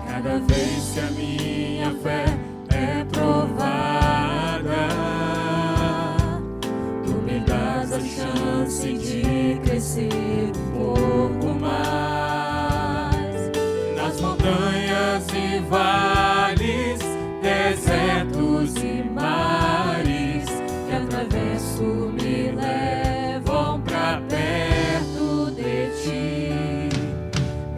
Cada vez que a minha fé é provada, tu me dás a chance de crescer um pouco mais. Nas montanhas e vales, desertos e mares que atravesso me levam pra perto de ti.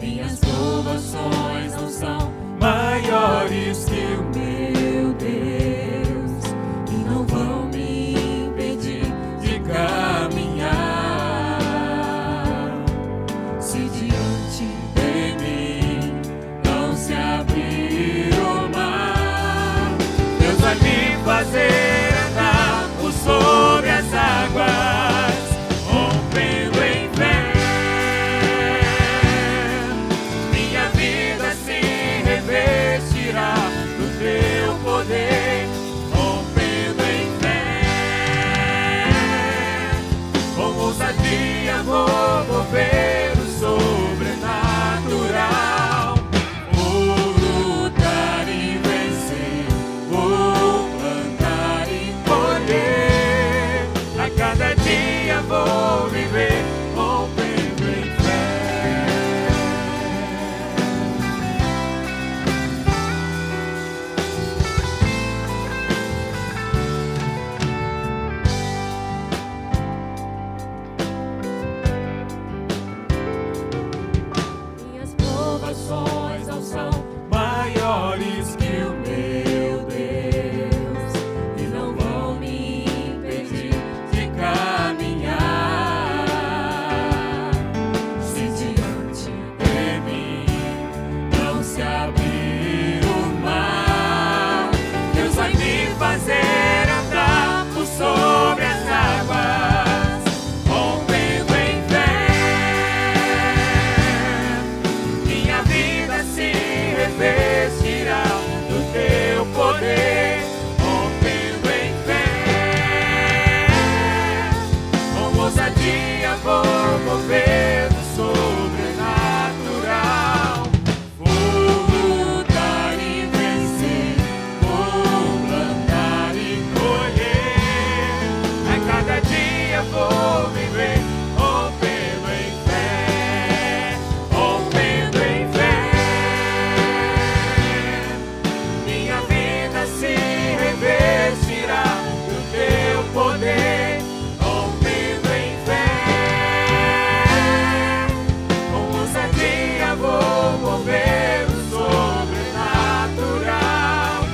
Minhas provações não são maiores que o meu Deus e não vão me impedir de caminhar. Se diante de mim não se abrir o mar, Deus vai me fazer andar por sobre as águas, rompendo em fé. Minha vida se revestirá do teu poder, rompendo em fé. Com ousadia vou mover o sobrenatural. Vou lutar e vencer, vou plantar e colher. A cada dia vou viver, rompendo em fé. Minhas provações não são maiores que o meu Deus e não vão me impedir de caminhar. Se diante de mim não se abrir o mar, Deus vai me fazer andar por sobre as águas, rompendo em fé. Minha vida se revestirá do teu poder, rompendo em fé. Com ousadia vou mover o sobrenatural. Vou lutar e vencer, vou plantar e colher. A cada dia vou viver, rompendo em fé, rompendo em fé. Minha vida se revestirá do teu poder, rompendo em fé. Com ousadia vou mover o sobrenatural.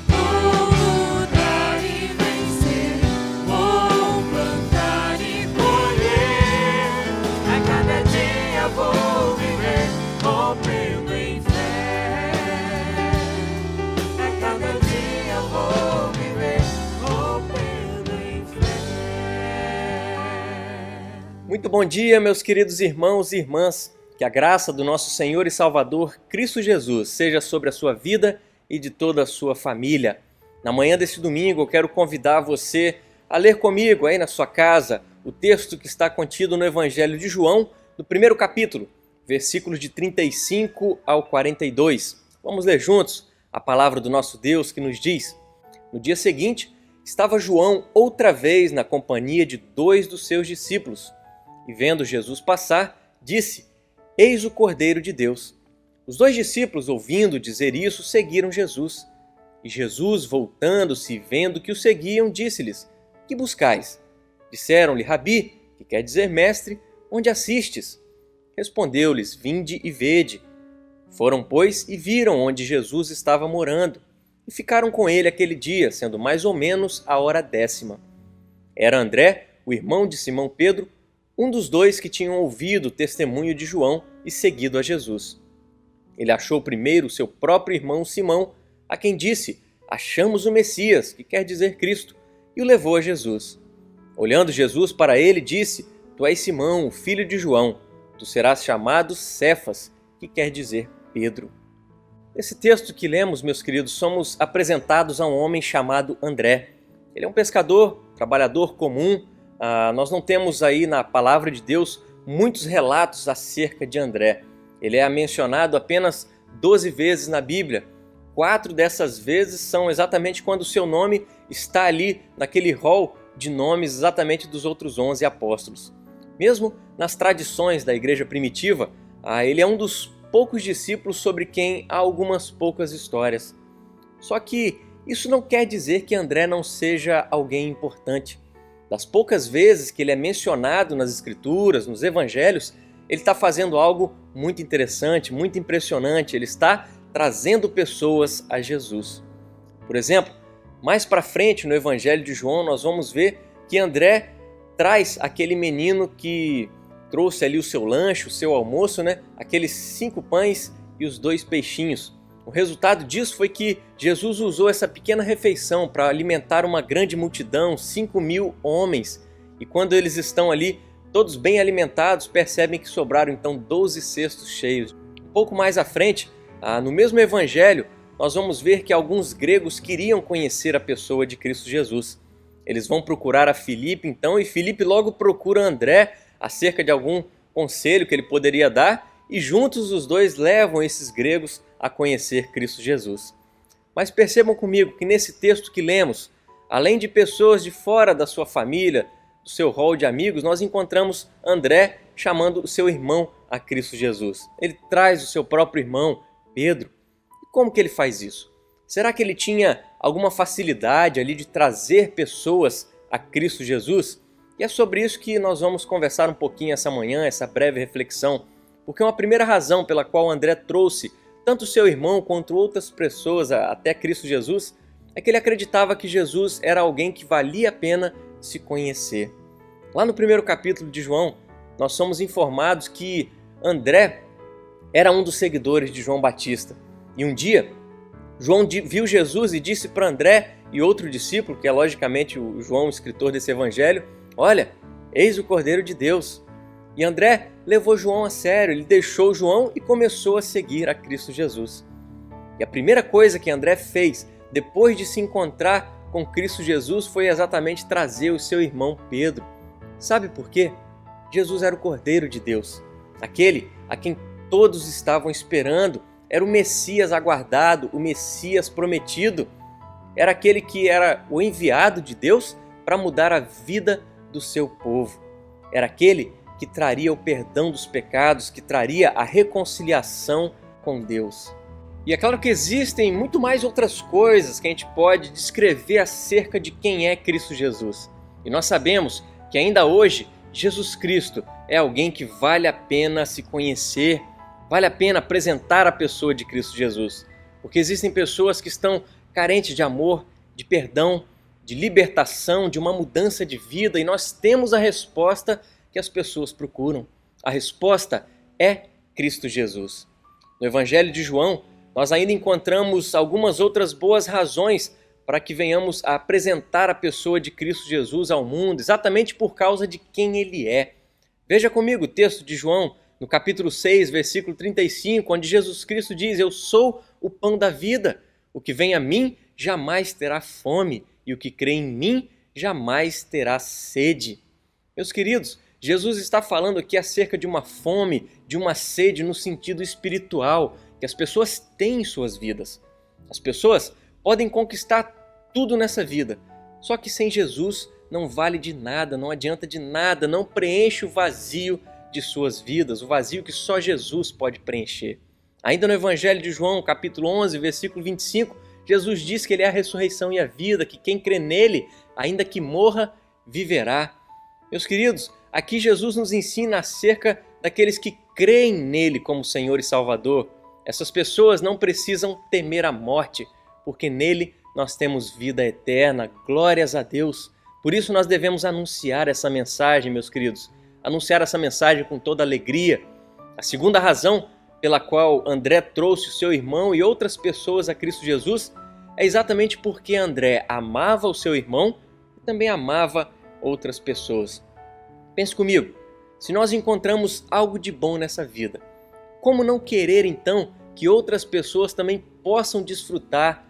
Vou lutar e vencer, vou plantar e colher. A cada dia vou viver, rompendo em fé. A cada dia vou viver, rompendo em fé. Muito bom dia, meus queridos irmãos e irmãs. Que a graça do nosso Senhor e Salvador, Cristo Jesus, seja sobre a sua vida e de toda a sua família. Na manhã desse domingo, eu quero convidar você a ler comigo aí na sua casa o texto que está contido no Evangelho de João, no primeiro capítulo, versículos de 35 ao 42. Vamos ler juntos a palavra do nosso Deus que nos diz: No dia seguinte, estava João outra vez na companhia de 2 dos seus discípulos, e vendo Jesus passar, disse: Eis o Cordeiro de Deus. Os 2 discípulos, ouvindo dizer isso, seguiram Jesus. E Jesus, voltando-se e vendo que o seguiam, disse-lhes: Que buscais? Disseram-lhe: Rabi, que quer dizer mestre, onde assistes? Respondeu-lhes: Vinde e vede. Foram, pois, e viram onde Jesus estava morando, e ficaram com ele aquele dia, sendo mais ou menos a hora 10ª. Era André, o irmão de Simão Pedro, um dos 2 que tinham ouvido o testemunho de João e seguido a Jesus. Ele achou primeiro seu próprio irmão Simão, a quem disse: Achamos o Messias, que quer dizer Cristo, e o levou a Jesus. Olhando Jesus para ele, disse: Tu és Simão, o filho de João. Tu serás chamado Cefas, que quer dizer Pedro. Nesse texto que lemos, meus queridos, somos apresentados a um homem chamado André. Ele é um pescador, trabalhador comum. Nós não temos aí na palavra de Deus muitos relatos acerca de André. Ele é mencionado apenas 12 vezes na Bíblia. 4 dessas vezes são exatamente quando o seu nome está ali naquele rol de nomes exatamente dos outros 11 apóstolos. Mesmo nas tradições da igreja primitiva, ele é um dos poucos discípulos sobre quem há algumas poucas histórias. Só que isso não quer dizer que André não seja alguém importante. Das poucas vezes que ele é mencionado nas Escrituras, nos Evangelhos, ele está fazendo algo muito interessante, muito impressionante. Ele está trazendo pessoas a Jesus. Por exemplo, mais para frente no Evangelho de João, nós vamos ver que André traz aquele menino que trouxe ali o seu lanche, o seu almoço, aqueles 5 pães e os 2 peixinhos. O resultado disso foi que Jesus usou essa pequena refeição para alimentar uma grande multidão, 5.000 homens. E quando eles estão ali, todos bem alimentados, percebem que sobraram então 12 cestos cheios. Um pouco mais à frente, no mesmo evangelho, nós vamos ver que alguns gregos queriam conhecer a pessoa de Cristo Jesus. Eles vão procurar a Filipe então, e Filipe logo procura André acerca de algum conselho que ele poderia dar, e juntos os dois levam esses gregos a conhecer Cristo Jesus. Mas percebam comigo que nesse texto que lemos, além de pessoas de fora da sua família, do seu rol de amigos, nós encontramos André chamando o seu irmão a Cristo Jesus. Ele traz o seu próprio irmão, Pedro. E como que ele faz isso? Será que ele tinha alguma facilidade ali de trazer pessoas a Cristo Jesus? E é sobre isso que nós vamos conversar um pouquinho essa manhã, essa breve reflexão. Porque uma primeira razão pela qual André trouxe tanto seu irmão quanto outras pessoas até Cristo Jesus é que ele acreditava que Jesus era alguém que valia a pena se conhecer. Lá no primeiro capítulo de João, nós somos informados que André era um dos seguidores de João Batista. E um dia, João viu Jesus e disse para André e outro discípulo, que é logicamente o João, o escritor desse evangelho: Olha, eis o Cordeiro de Deus. E André levou João a sério, ele deixou João e começou a seguir a Cristo Jesus. E a primeira coisa que André fez depois de se encontrar com Cristo Jesus foi exatamente trazer o seu irmão Pedro. Sabe por quê? Jesus era o Cordeiro de Deus, aquele a quem todos estavam esperando, era o Messias aguardado, o Messias prometido, era aquele que era o enviado de Deus para mudar a vida do seu povo, era aquele que traria o perdão dos pecados, que traria a reconciliação com Deus. E é claro que existem muito mais outras coisas que a gente pode descrever acerca de quem é Cristo Jesus. E nós sabemos que ainda hoje Jesus Cristo é alguém que vale a pena se conhecer, vale a pena apresentar a pessoa de Cristo Jesus. Porque existem pessoas que estão carentes de amor, de perdão, de libertação, de uma mudança de vida, e nós temos a resposta que as pessoas procuram. A resposta é Cristo Jesus. No Evangelho de João, nós ainda encontramos algumas outras boas razões para que venhamos a apresentar a pessoa de Cristo Jesus ao mundo, exatamente por causa de quem Ele é. Veja comigo o texto de João, no capítulo 6, versículo 35, onde Jesus Cristo diz: Eu sou o pão da vida. O que vem a mim jamais terá fome, e o que crê em mim jamais terá sede. Meus queridos, Jesus está falando aqui acerca de uma fome, de uma sede no sentido espiritual que as pessoas têm em suas vidas. As pessoas podem conquistar tudo nessa vida, só que sem Jesus não vale de nada, não adianta de nada, não preenche o vazio de suas vidas, o vazio que só Jesus pode preencher. Ainda no Evangelho de João, capítulo 11, versículo 25, Jesus diz que Ele é a ressurreição e a vida, que quem crê nele, ainda que morra, viverá. Meus queridos, aqui Jesus nos ensina acerca daqueles que creem nele como Senhor e Salvador. Essas pessoas não precisam temer a morte, porque nele nós temos vida eterna, glórias a Deus. Por isso nós devemos anunciar essa mensagem, meus queridos, anunciar essa mensagem com toda alegria. A segunda razão pela qual André trouxe o seu irmão e outras pessoas a Cristo Jesus é exatamente porque André amava o seu irmão e também amava outras pessoas. Pense comigo, se nós encontramos algo de bom nessa vida, como não querer então que outras pessoas também possam desfrutar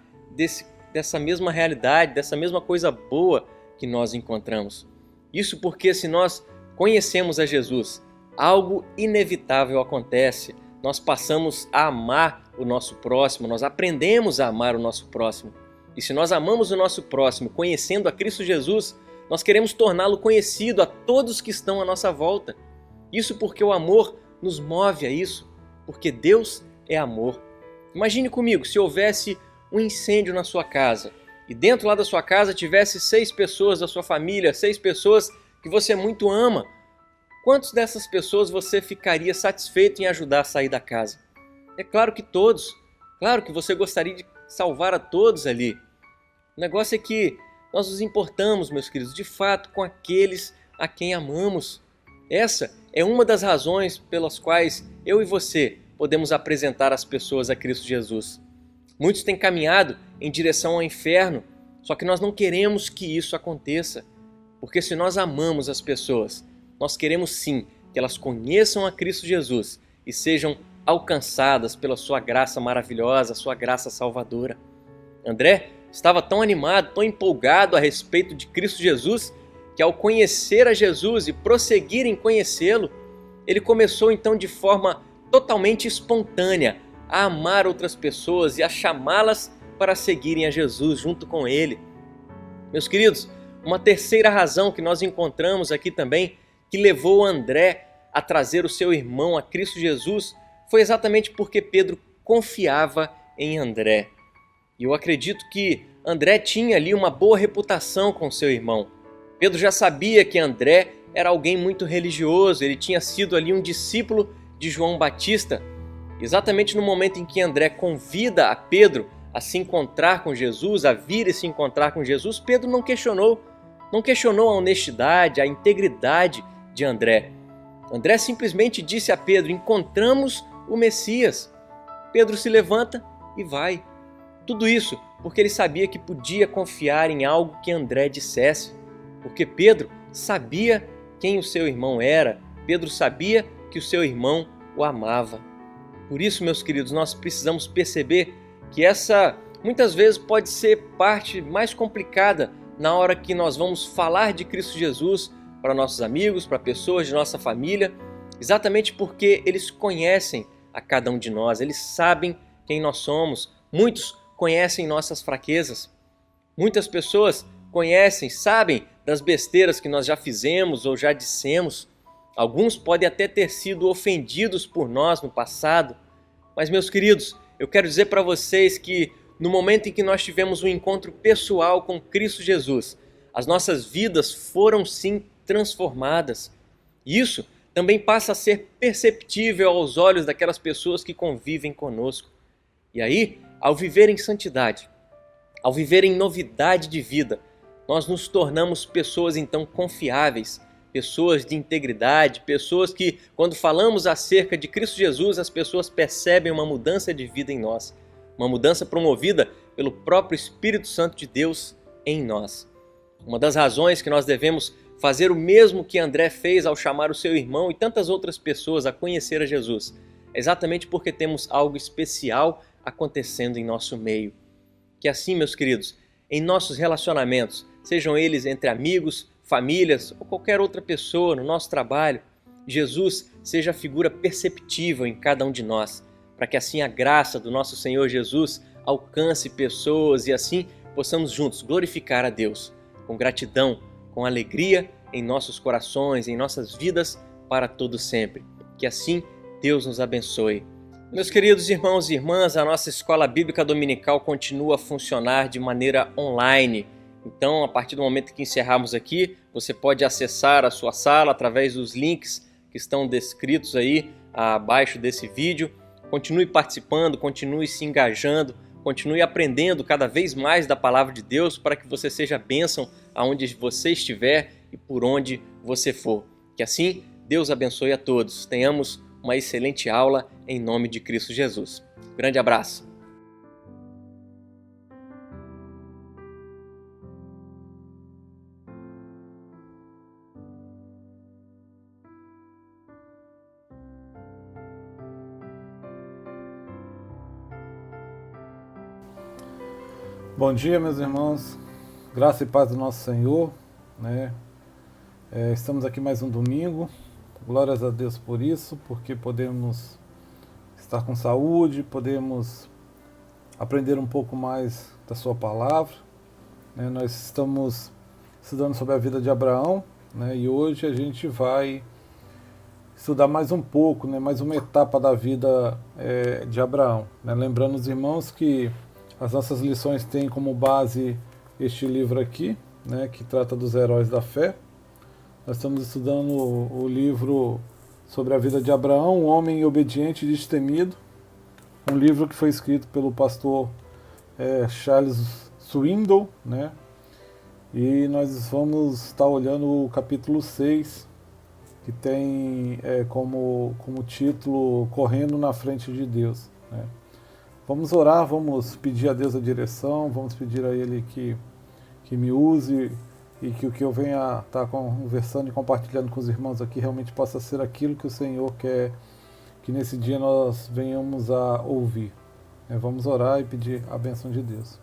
dessa mesma realidade, dessa mesma coisa boa que nós encontramos? Isso porque se nós conhecemos a Jesus, algo inevitável acontece. Nós passamos a amar o nosso próximo, nós aprendemos a amar o nosso próximo. E se nós amamos o nosso próximo conhecendo a Cristo Jesus, nós queremos torná-lo conhecido a todos que estão à nossa volta. Isso porque o amor nos move a isso, porque Deus é amor. Imagine comigo se houvesse um incêndio na sua casa e dentro lá da sua casa tivesse 6 pessoas da sua família, 6 pessoas que você muito ama. Quantas dessas pessoas você ficaria satisfeito em ajudar a sair da casa? É claro que todos. Claro que você gostaria de salvar a todos ali. O negócio é que nós nos importamos, meus queridos, de fato com aqueles a quem amamos. Essa é uma das razões pelas quais eu e você podemos apresentar as pessoas a Cristo Jesus. Muitos têm caminhado em direção ao inferno, só que nós não queremos que isso aconteça. Porque se nós amamos as pessoas, nós queremos sim que elas conheçam a Cristo Jesus e sejam alcançadas pela sua graça maravilhosa, sua graça salvadora. André estava tão animado, tão empolgado a respeito de Cristo Jesus, que ao conhecer a Jesus e prosseguir em conhecê-lo, ele começou então de forma totalmente espontânea a amar outras pessoas e a chamá-las para seguirem a Jesus junto com ele. Meus queridos, uma terceira razão que nós encontramos aqui também, que levou André a trazer o seu irmão a Cristo Jesus, foi exatamente porque Pedro confiava em André. E eu acredito que André tinha ali uma boa reputação com seu irmão. Pedro já sabia que André era alguém muito religioso, ele tinha sido ali um discípulo de João Batista. Exatamente no momento em que André convida a Pedro a se encontrar com Jesus, a vir e se encontrar com Jesus, Pedro não questionou a honestidade, a integridade de André. André simplesmente disse a Pedro: encontramos o Messias. Pedro se levanta e vai. Tudo isso porque ele sabia que podia confiar em algo que André dissesse, porque Pedro sabia quem o seu irmão era, Pedro sabia que o seu irmão o amava. Por isso, meus queridos, nós precisamos perceber que essa muitas vezes pode ser parte mais complicada na hora que nós vamos falar de Cristo Jesus para nossos amigos, para pessoas de nossa família, exatamente porque eles conhecem a cada um de nós, eles sabem quem nós somos. Muitos conhecem nossas fraquezas, muitas pessoas conhecem, sabem das besteiras que nós já fizemos ou já dissemos. Alguns podem até ter sido ofendidos por nós no passado, mas, meus queridos, eu quero dizer para vocês que no momento em que nós tivemos um encontro pessoal com Cristo Jesus, as nossas vidas foram sim transformadas. Isso também passa a ser perceptível aos olhos daquelas pessoas que convivem conosco. E aí, ao viver em santidade, ao viver em novidade de vida, nós nos tornamos pessoas então confiáveis, pessoas de integridade, pessoas que, quando falamos acerca de Cristo Jesus, as pessoas percebem uma mudança de vida em nós, uma mudança promovida pelo próprio Espírito Santo de Deus em nós. Uma das razões que nós devemos fazer o mesmo que André fez ao chamar o seu irmão e tantas outras pessoas a conhecer a Jesus é exatamente porque temos algo especial acontecendo em nosso meio. Que assim, meus queridos, em nossos relacionamentos, sejam eles entre amigos, famílias ou qualquer outra pessoa no nosso trabalho, Jesus seja a figura perceptível em cada um de nós, para que assim a graça do nosso Senhor Jesus alcance pessoas e assim possamos juntos glorificar a Deus com gratidão, com alegria em nossos corações, em nossas vidas para todo sempre. Que assim Deus nos abençoe. Meus queridos irmãos e irmãs, a nossa Escola Bíblica Dominical continua a funcionar de maneira online. Então, a partir do momento que encerrarmos aqui, você pode acessar a sua sala através dos links que estão descritos aí abaixo desse vídeo. Continue participando, continue se engajando, continue aprendendo cada vez mais da Palavra de Deus para que você seja bênção aonde você estiver e por onde você for. Que assim, Deus abençoe a todos. Tenhamos uma excelente aula em nome de Cristo Jesus. Grande abraço. Bom dia, meus irmãos, graça e paz do nosso Senhor, né? Estamos aqui mais um domingo, glórias a Deus por isso, porque podemos estar com saúde, podemos aprender um pouco mais da sua palavra, né? Nós estamos estudando sobre a vida de Abraão, né? E hoje a gente vai estudar mais um pouco, né? Mais uma etapa da vida de Abraão, né? Lembrando os irmãos que as nossas lições têm como base este livro aqui, né, que trata dos heróis da fé. Nós estamos estudando o livro sobre a vida de Abraão, um homem obediente e destemido, um livro que foi escrito pelo pastor Charles Swindoll, né, e nós vamos estar olhando o capítulo 6, que tem como título Correndo na Frente de Deus, né. Vamos orar, vamos pedir a Deus a direção, vamos pedir a Ele que me use e que o que eu venha estar conversando e compartilhando com os irmãos aqui realmente possa ser aquilo que o Senhor quer que nesse dia nós venhamos a ouvir. Vamos orar e pedir a bênção de Deus.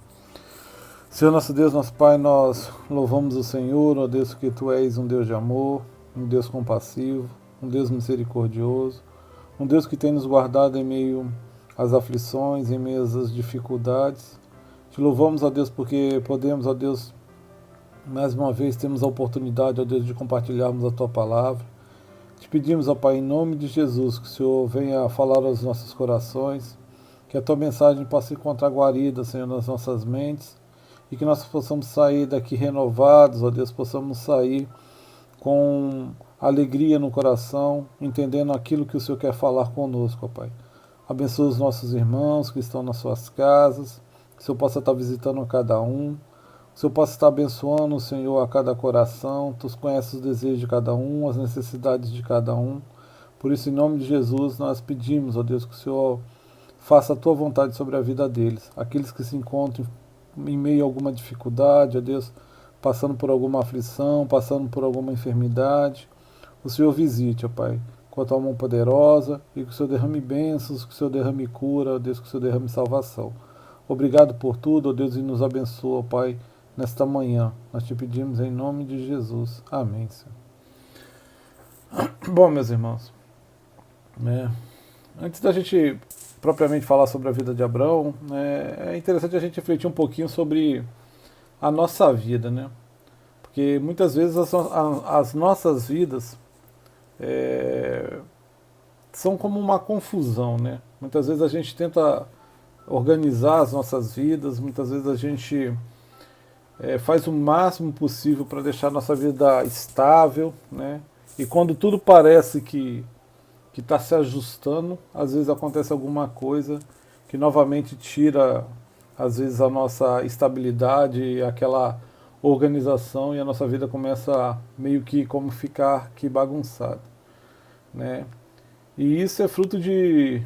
Senhor nosso Deus, nosso Pai, nós louvamos o Senhor, ó Deus, que Tu és um Deus de amor, um Deus compassivo, um Deus misericordioso, um Deus que tem nos guardado em meio as aflições, em meio às dificuldades. Te louvamos, ó Deus, porque podemos, ó Deus, mais uma vez temos a oportunidade, ó Deus, de compartilharmos a Tua palavra. Te pedimos, ó Pai, em nome de Jesus, que o Senhor venha falar aos nossos corações, que a Tua mensagem possa encontrar guarida, Senhor, nas nossas mentes, e que nós possamos sair daqui renovados, ó Deus, possamos sair com alegria no coração, entendendo aquilo que o Senhor quer falar conosco, ó Pai. Abençoa os nossos irmãos que estão nas suas casas, que o Senhor possa estar visitando a cada um, que o Senhor possa estar abençoando, Senhor, a cada coração. Tu conheces os desejos de cada um, as necessidades de cada um. Por isso, em nome de Jesus, nós pedimos, ó Deus, que o Senhor faça a Tua vontade sobre a vida deles. Aqueles que se encontram em meio a alguma dificuldade, ó Deus, passando por alguma aflição, passando por alguma enfermidade, o Senhor visite, ó Pai, com a Tua mão poderosa, e que o Senhor derrame bênçãos, que o Senhor derrame cura, ó Deus, que o Senhor derrame salvação. Obrigado por tudo, ó Deus, e nos abençoa, ó Pai, nesta manhã. Nós te pedimos em nome de Jesus. Amém, Senhor. Bom, meus irmãos, antes da gente propriamente falar sobre a vida de Abraão, é interessante a gente refletir um pouquinho sobre a nossa vida, né? Porque muitas vezes as nossas vidas são como uma confusão, né? Muitas vezes a gente tenta organizar as nossas vidas, muitas vezes a gente faz o máximo possível para deixar a nossa vida estável, né? E quando tudo parece que está se ajustando, às vezes acontece alguma coisa que novamente tira, às vezes, a nossa estabilidade, aquela organização, e a nossa vida começa meio que como ficar aqui bagunçada, né? E isso é fruto de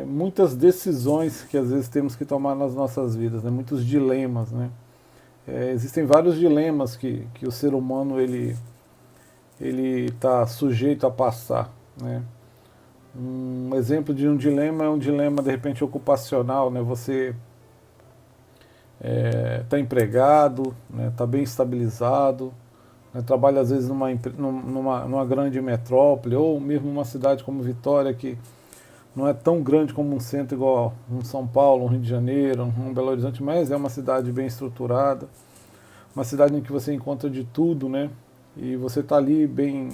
muitas decisões que às vezes temos que tomar nas nossas vidas, né? Muitos dilemas, né? Existem vários dilemas que o ser humano ele está sujeito a passar, né? Um exemplo de um dilema é um dilema de repente ocupacional, né? Você está empregado, né? Está bem estabilizado, né? Trabalha às vezes numa grande metrópole, ou mesmo numa cidade como Vitória, que não é tão grande como um centro igual um São Paulo, um Rio de Janeiro, um Belo Horizonte, mas é uma cidade bem estruturada, uma cidade em que você encontra de tudo, né? E você está ali bem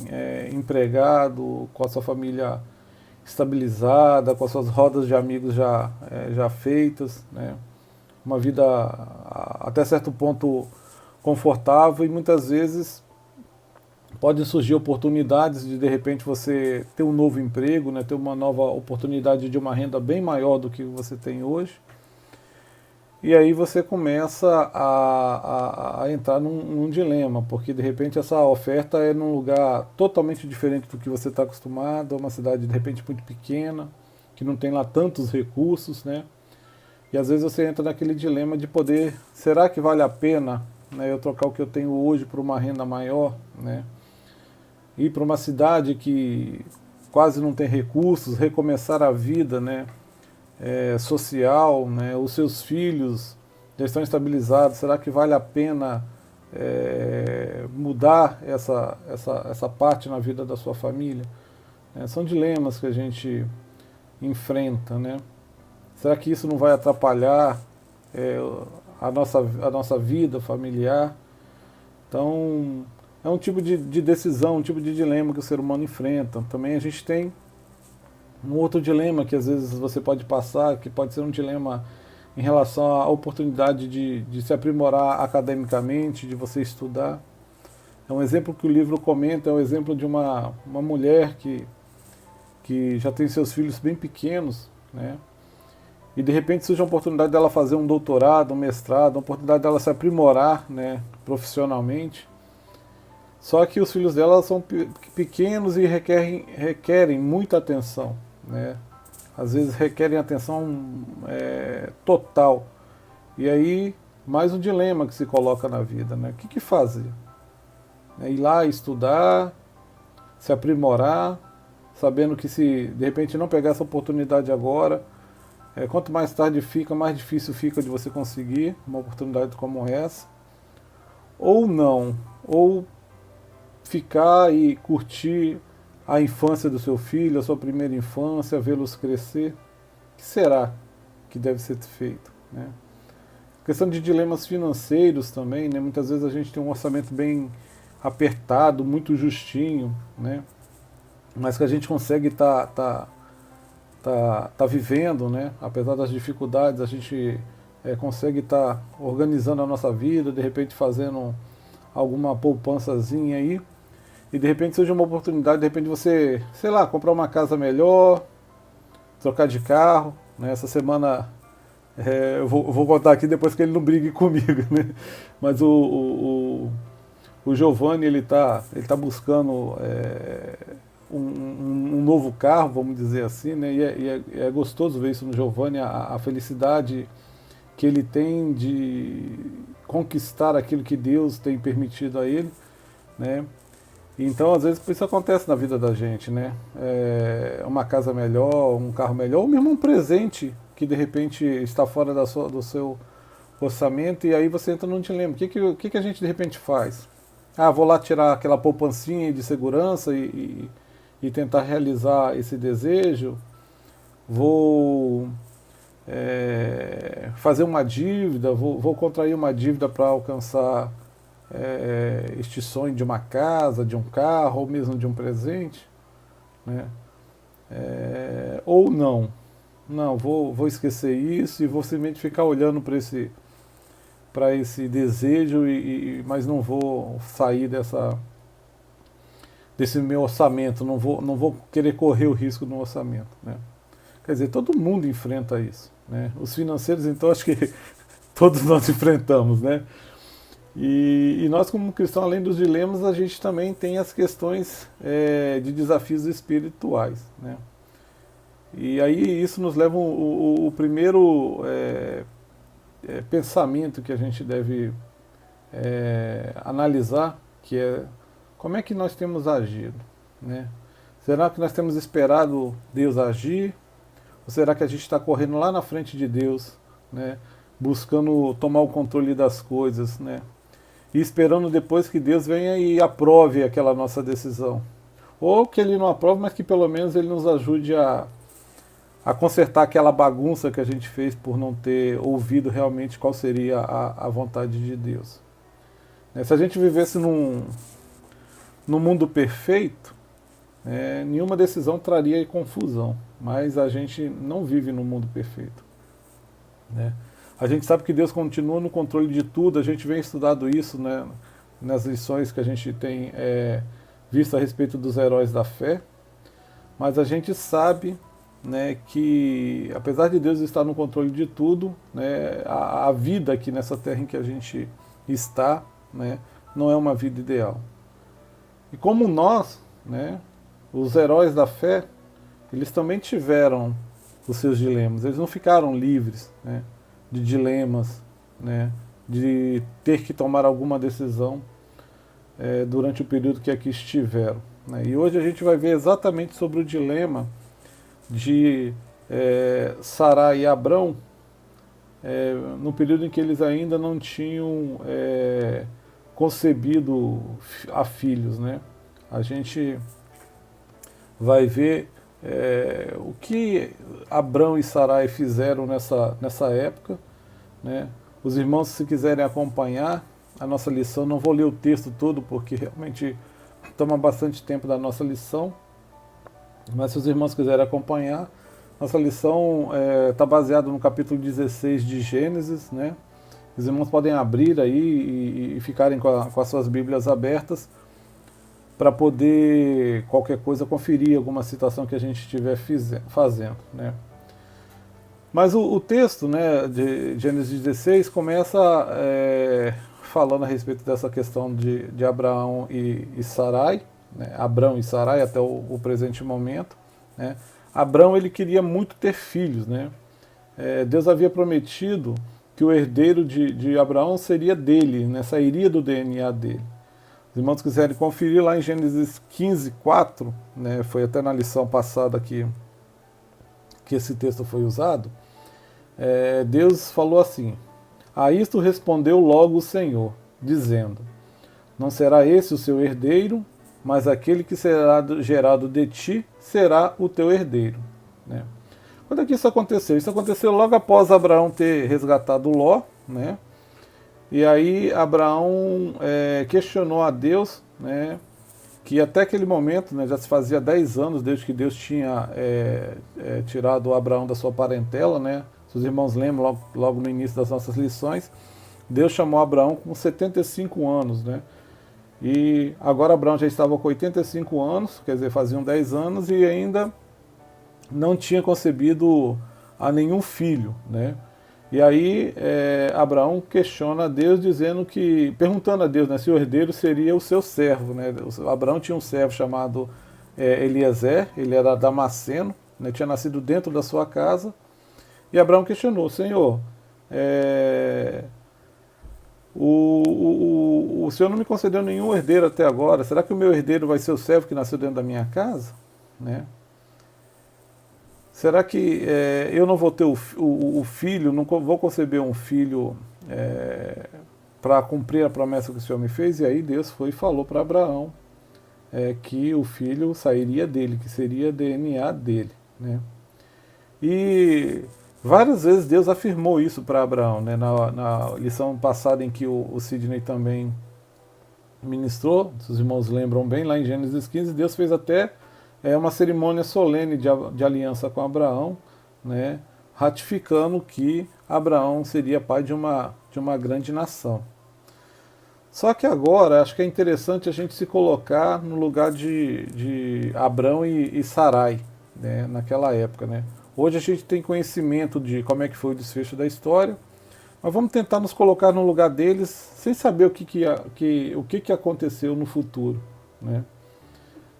empregado, com a sua família estabilizada, com as suas rodas de amigos já feitas, né? Uma vida até certo ponto confortável, e muitas vezes podem surgir oportunidades de repente você ter um novo emprego, né? Ter uma nova oportunidade de uma renda bem maior do que você tem hoje. E aí você começa a entrar num dilema, porque de repente essa oferta é num lugar totalmente diferente do que você está acostumado, é uma cidade de repente muito pequena, que não tem lá tantos recursos, né? E às vezes você entra naquele dilema de poder, será que vale a pena, né, eu trocar o que eu tenho hoje por uma renda maior, né? Ir para uma cidade que quase não tem recursos, recomeçar a vida, né? Social, né? Os seus filhos já estão estabilizados, será que vale a pena mudar essa parte na vida da sua família? São dilemas que a gente enfrenta, né? Será que isso não vai atrapalhar a nossa vida familiar? Então, é um tipo de decisão, um tipo de dilema que o ser humano enfrenta. Também a gente tem um outro dilema que às vezes você pode passar, que pode ser um dilema em relação à oportunidade de se aprimorar academicamente, de você estudar. É um exemplo que o livro comenta, é um exemplo de uma mulher que já tem seus filhos bem pequenos, né? E de repente surge a oportunidade dela fazer um doutorado, um mestrado, a oportunidade dela se aprimorar, né, profissionalmente. Só que os filhos dela são pequenos e requerem muita atenção, né? Às vezes requerem atenção total. E aí, mais um dilema que se coloca na vida, né? O que fazer? Ir lá estudar, se aprimorar, sabendo que se de repente não pegar essa oportunidade agora, quanto mais tarde fica, mais difícil fica de você conseguir uma oportunidade como essa. Ou não, ou ficar e curtir a infância do seu filho, a sua primeira infância, vê-los crescer. O que será que deve ser feito, né? Questão de dilemas financeiros também, né? Muitas vezes a gente tem um orçamento bem apertado, muito justinho, né? Mas que a gente consegue tá vivendo, né? Apesar das dificuldades, a gente consegue estar organizando a nossa vida, de repente fazendo alguma poupançazinha aí, e de repente surge uma oportunidade, de repente você, sei lá, comprar uma casa melhor, trocar de carro, né? Essa semana eu vou contar aqui depois que ele não brigue comigo, né? Mas o Giovanni, ele tá buscando um novo carro, vamos dizer assim, né? E é gostoso ver isso no Giovanni, a felicidade que ele tem de conquistar aquilo que Deus tem permitido a ele, né? Então, às vezes, isso acontece na vida da gente, né? Uma casa melhor, um carro melhor, ou mesmo um presente que de repente está fora do seu orçamento, e aí você entra num dilema. O que a gente de repente faz? Vou lá tirar aquela poupancinha de segurança e tentar realizar esse desejo? Vou fazer uma dívida? Vou contrair uma dívida para alcançar este sonho de uma casa, de um carro, ou mesmo de um presente, né? Ou não, vou esquecer isso e vou simplesmente ficar olhando para esse desejo, mas não vou sair desse meu orçamento, não vou querer correr o risco do orçamento, né? Quer dizer, todo mundo enfrenta isso, né? Os financeiros, então, acho que todos nós enfrentamos, né? E nós, como cristãos, além dos dilemas, a gente também tem as questões de desafios espirituais, né? E aí isso nos leva o primeiro pensamento que a gente deve analisar, que é como é que nós temos agido, né? Será que nós temos esperado Deus agir? Ou será que a gente está correndo lá na frente de Deus, né? Buscando tomar o controle das coisas, né? E esperando depois que Deus venha e aprove aquela nossa decisão. Ou que Ele não aprove, mas que pelo menos Ele nos ajude a consertar aquela bagunça que a gente fez por não ter ouvido realmente qual seria a vontade de Deus. Se a gente vivesse num mundo perfeito, nenhuma decisão traria confusão, mas a gente não vive num mundo perfeito, né? A gente sabe que Deus continua no controle de tudo, a gente vem estudando isso, né, nas lições que a gente tem visto a respeito dos heróis da fé, mas a gente sabe, né, que apesar de Deus estar no controle de tudo, né, a vida aqui nessa terra em que a gente está, né, não é uma vida ideal. E como nós, né, os heróis da fé, eles também tiveram os seus dilemas, eles não ficaram livres, né, de dilemas, né, de ter que tomar alguma decisão durante o período que aqui estiveram, né. E hoje a gente vai ver exatamente sobre o dilema de Sarai e Abrão, no período em que eles ainda não tinham concebido a filhos, né? A gente vai ver o que Abrão e Sarai fizeram nessa época, né? Os irmãos, se quiserem acompanhar a nossa lição, não vou ler o texto todo porque realmente toma bastante tempo da nossa lição, mas se os irmãos quiserem acompanhar, nossa lição está baseada no capítulo 16 de Gênesis, né? Os irmãos podem abrir aí e ficarem com as suas Bíblias abertas para poder, qualquer coisa, conferir alguma citação que a gente estiver fazendo, né? Mas o texto, né, de Gênesis 16 começa falando a respeito dessa questão de Abraão e Sarai, né? Abrão e Sarai até o presente momento, né? Abrão, ele queria muito ter filhos, né? Deus havia prometido que o herdeiro de Abraão seria dele, né? Sairia do DNA dele. Os irmãos quiserem conferir lá em Gênesis 15, 4, né? Foi até na lição passada que esse texto foi usado. Deus falou assim: a isto respondeu logo o Senhor, dizendo: não será esse o seu herdeiro, mas aquele que será gerado de ti será o teu herdeiro, né? Quando é que isso aconteceu? Isso aconteceu logo após Abraão ter resgatado Ló, né? E aí Abraão questionou a Deus, né, que até aquele momento, né, já se fazia 10 anos desde que Deus tinha tirado Abraão da sua parentela, né? Se os irmãos lembram, logo no início das nossas lições, Deus chamou Abraão com 75 anos, né? E agora Abraão já estava com 85 anos, quer dizer, faziam 10 anos, e ainda não tinha concebido a nenhum filho, né? E aí Abraão questiona a Deus, perguntando a Deus, né, se o herdeiro seria o seu servo, né? Abraão tinha um servo chamado Eliezer, ele era damasceno, né, tinha nascido dentro da sua casa, e Abraão questionou: Senhor, o Senhor não me concedeu nenhum herdeiro até agora, será que o meu herdeiro vai ser o servo que nasceu dentro da minha casa, né? Será que eu não vou ter o filho, não vou conceber um filho para cumprir a promessa que o Senhor me fez? E aí Deus foi e falou para Abraão que o filho sairia dele, que seria DNA dele, né? E várias vezes Deus afirmou isso para Abraão, né? Na lição passada em que o Sidney também ministrou, se os irmãos lembram bem, lá em Gênesis 15, Deus fez até uma cerimônia solene de aliança com Abraão, né, ratificando que Abraão seria pai de uma grande nação. Só que agora, acho que é interessante a gente se colocar no lugar de Abrão e Sarai, né, naquela época, né. Hoje a gente tem conhecimento de como é que foi o desfecho da história, mas vamos tentar nos colocar no lugar deles sem saber o que aconteceu no futuro, né.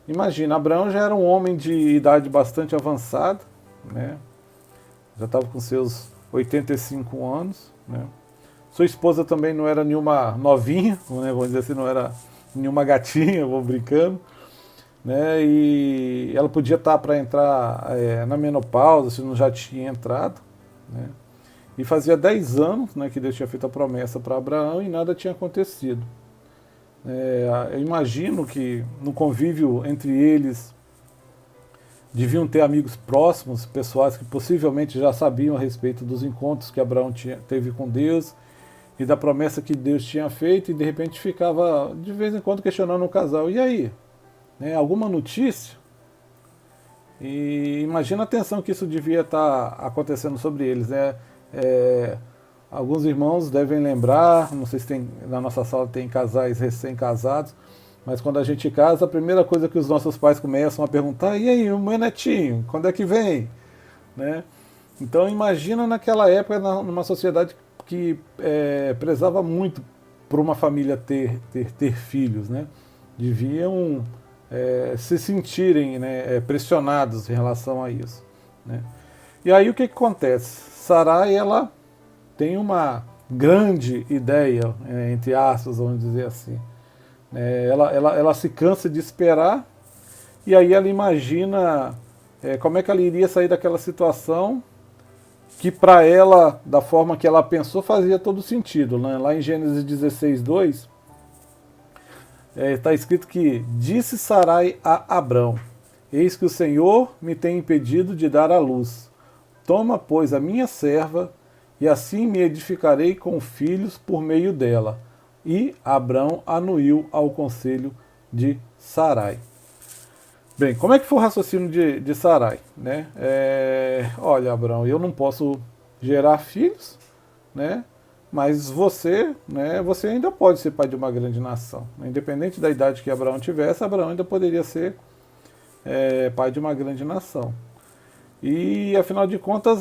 Imagina, Abraão já era um homem de idade bastante avançada, né? Já estava com seus 85 anos, né? Sua esposa também não era nenhuma novinha, né? Vamos dizer assim, não era nenhuma gatinha, vou brincando, né? E ela podia estar para entrar na menopausa, se não já tinha entrado, né? E fazia 10 anos, né, que Deus tinha feito a promessa para Abraão e nada tinha acontecido. Eu imagino que no convívio entre eles deviam ter amigos próximos, pessoas que possivelmente já sabiam a respeito dos encontros que Abraão teve com Deus e da promessa que Deus tinha feito, e de repente ficava de vez em quando questionando o casal: e aí? Alguma notícia? E imagina a tensão que isso devia estar acontecendo sobre eles, né? Alguns irmãos devem lembrar, não sei se tem, na nossa sala tem casais recém-casados, mas quando a gente casa, a primeira coisa que os nossos pais começam a perguntar: e aí, o meu netinho, quando é que vem? Né? Então imagina naquela época, numa sociedade que prezava muito por uma família ter filhos, né? Deviam se sentirem, né, pressionados em relação a isso, né? E aí o que acontece? Sarai, ela tem uma grande ideia, entre aspas, vamos dizer assim. Ela se cansa de esperar, e aí ela imagina como é que ela iria sair daquela situação que para ela, da forma que ela pensou, fazia todo sentido. Né? Lá em Gênesis 16:2, está escrito que disse Sarai a Abrão: eis que o Senhor me tem impedido de dar à luz. Toma, pois, a minha serva, e assim me edificarei com filhos por meio dela. E Abrão anuiu ao conselho de Sarai. Bem, como é que foi o raciocínio de Sarai? Né? Olha, Abrão, eu não posso gerar filhos, né? Mas você, né, você ainda pode ser pai de uma grande nação. Independente da idade que Abraão tivesse, Abraão ainda poderia ser pai de uma grande nação. E, afinal de contas,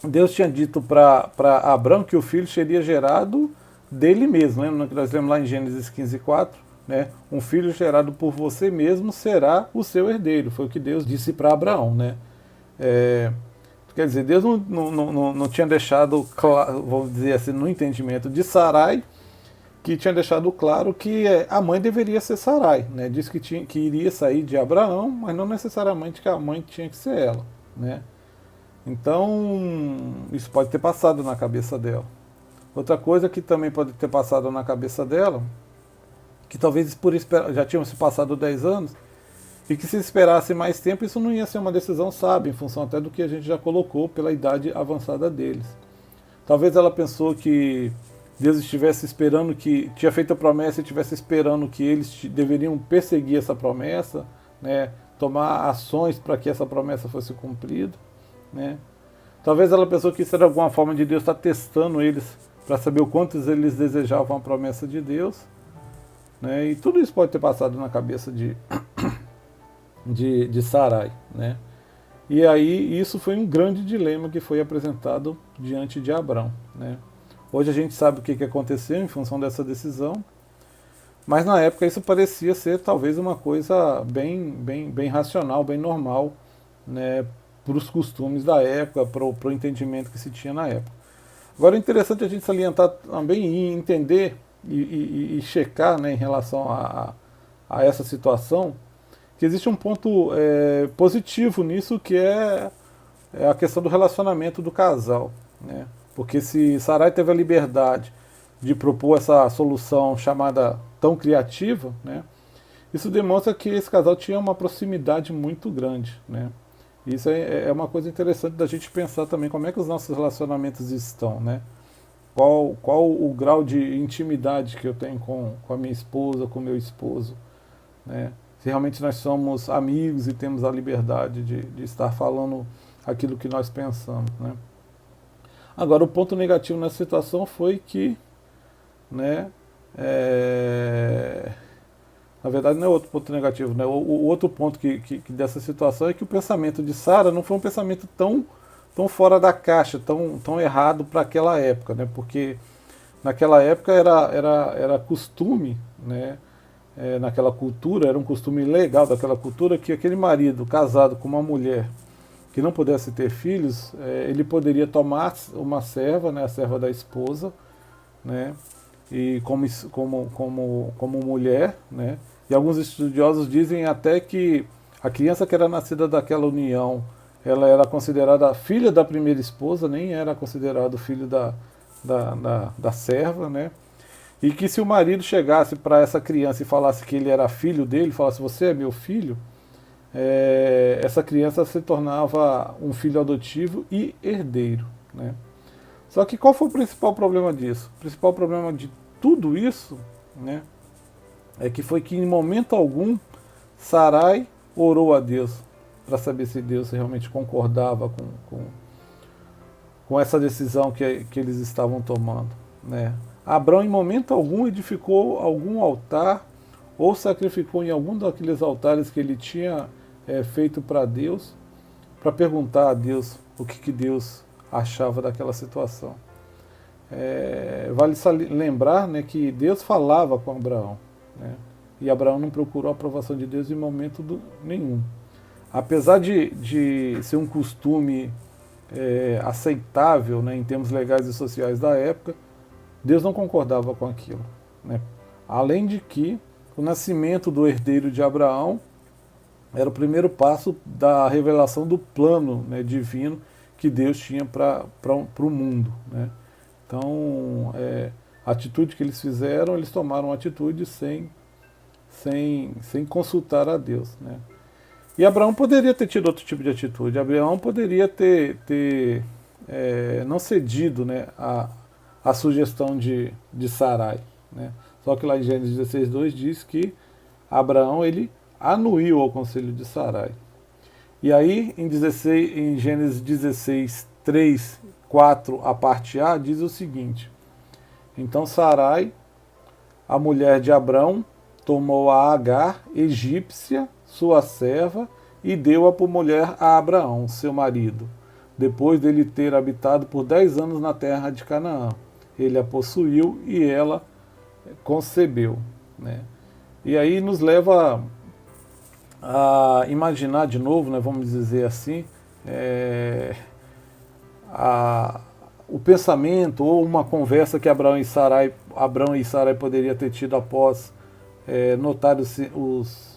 Deus tinha dito para Abraão que o filho seria gerado dele mesmo. Lembra que nós lemos lá em Gênesis 15:4? Né? Um filho gerado por você mesmo será o seu herdeiro. Foi o que Deus disse para Abraão. Né? Quer dizer, Deus não tinha deixado claro, vamos dizer assim, no entendimento de Sarai, que tinha deixado claro que a mãe deveria ser Sarai. Né? Disse que iria sair de Abraão, mas não necessariamente que a mãe tinha que ser ela. Né? Então, isso pode ter passado na cabeça dela. Outra coisa que também pode ter passado na cabeça dela, que talvez já tinham se passado 10 anos, e que se esperasse mais tempo, isso não ia ser uma decisão sábia, em função até do que a gente já colocou pela idade avançada deles. Talvez ela pensou que Deus estivesse esperando que, tinha feito a promessa e estivesse esperando que eles deveriam perseguir essa promessa, né, tomar ações para que essa promessa fosse cumprida. Né? Talvez ela pensou que isso era alguma forma de Deus estar testando eles para saber o quanto eles desejavam a promessa de Deus. Né? E tudo isso pode ter passado na cabeça de Sarai. Né? E aí isso foi um grande dilema que foi apresentado diante de Abrão. Né? Hoje a gente sabe o que aconteceu em função dessa decisão, mas na época isso parecia ser talvez uma coisa bem racional, bem normal, né, para os costumes da época, para o entendimento que se tinha na época. Agora é interessante a gente salientar também e entender e checar, né, em relação a essa situação, que existe um ponto positivo nisso, que é a questão do relacionamento do casal. Né? Porque se Sarai teve a liberdade de propor essa solução chamada tão criativa, né, isso demonstra que esse casal tinha uma proximidade muito grande. Né? Isso é uma coisa interessante da gente pensar também, como é que os nossos relacionamentos estão, né? Qual o grau de intimidade que eu tenho com a minha esposa, com o meu esposo, né? Se realmente nós somos amigos e temos a liberdade de estar falando aquilo que nós pensamos, né? Agora, o ponto negativo nessa situação foi que, né, na verdade não é outro ponto negativo, né? O outro ponto que dessa situação é que o pensamento de Sara não foi um pensamento tão fora da caixa, tão errado para aquela época, né? Porque naquela época era costume, né? Naquela cultura, era um costume legal daquela cultura, que aquele marido casado com uma mulher que não pudesse ter filhos, ele poderia tomar uma serva, né, a serva da esposa, né, e como mulher, né, e alguns estudiosos dizem até que a criança que era nascida daquela união, ela era considerada filha da primeira esposa, nem era considerado filho da serva, né, e que se o marido chegasse para essa criança e falasse que ele era filho dele, falasse, você é meu filho, essa criança se tornava um filho adotivo e herdeiro. Né? Só que qual foi o principal problema disso? O principal problema de tudo isso, né, é que foi que em momento algum Sarai orou a Deus para saber se Deus realmente concordava com essa decisão que eles estavam tomando. Né? Abrão em momento algum edificou algum altar ou sacrificou em algum daqueles altares que ele tinha feito para Deus, para perguntar a Deus o que Deus achava daquela situação. Vale lembrar, né, que Deus falava com Abraão, né, e Abraão não procurou a aprovação de Deus em momento nenhum. Apesar de ser um costume aceitável, né, em termos legais e sociais da época, Deus não concordava com aquilo. Né? Além de que o nascimento do herdeiro de Abraão era o primeiro passo da revelação do plano, né, divino que Deus tinha para o mundo, né? Então, a atitude que eles fizeram, eles tomaram uma atitude sem consultar a Deus, né? E Abraão poderia ter tido outro tipo de atitude. Abraão poderia ter não cedido, né, a sugestão de Sarai, né? Só que lá em Gênesis 16:2 diz que Abraão ele anuiu ao conselho de Sarai. E aí em Gênesis 16:3, 4, a parte A, diz o seguinte: então Sarai, a mulher de Abrão, tomou a Agar, egípcia, sua serva, e deu-a por mulher a Abraão, seu marido, depois dele ter habitado por 10 anos na terra de Canaã. Ele a possuiu e ela concebeu, né? E aí nos leva a imaginar de novo, né, vamos dizer assim, o pensamento ou uma conversa que Abraão e Sarai poderia ter tido após notar os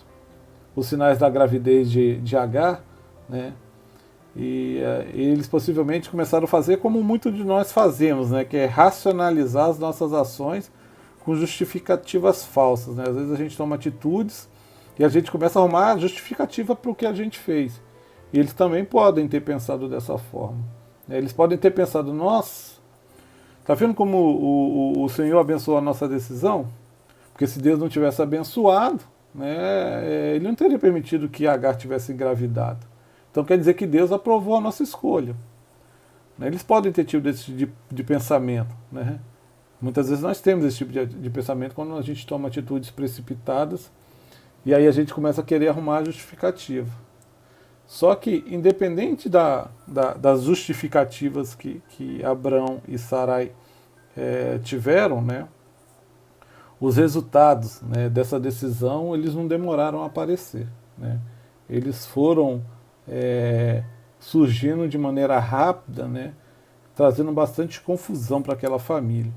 sinais da gravidez de Agar, né? E eles possivelmente começaram a fazer como muitos de nós fazemos, né, que é racionalizar as nossas ações com justificativas falsas, né? Às vezes a gente toma atitudes e a gente começa a arrumar justificativa para o que a gente fez. E eles também podem ter pensado dessa forma. Eles podem ter pensado, nossa, tá vendo como o Senhor abençoou a nossa decisão? Porque se Deus não tivesse abençoado, né, Ele não teria permitido que Agar tivesse engravidado. Então quer dizer que Deus aprovou a nossa escolha. Eles podem ter tido esse tipo de pensamento, né? Muitas vezes nós temos esse tipo de pensamento quando a gente toma atitudes precipitadas e aí a gente começa a querer arrumar a justificativa. Só que, independente das justificativas que Abrão e Sarai tiveram, né, os resultados, né, dessa decisão eles não demoraram a aparecer, né? Eles foram surgindo de maneira rápida, né, trazendo bastante confusão para aquela família.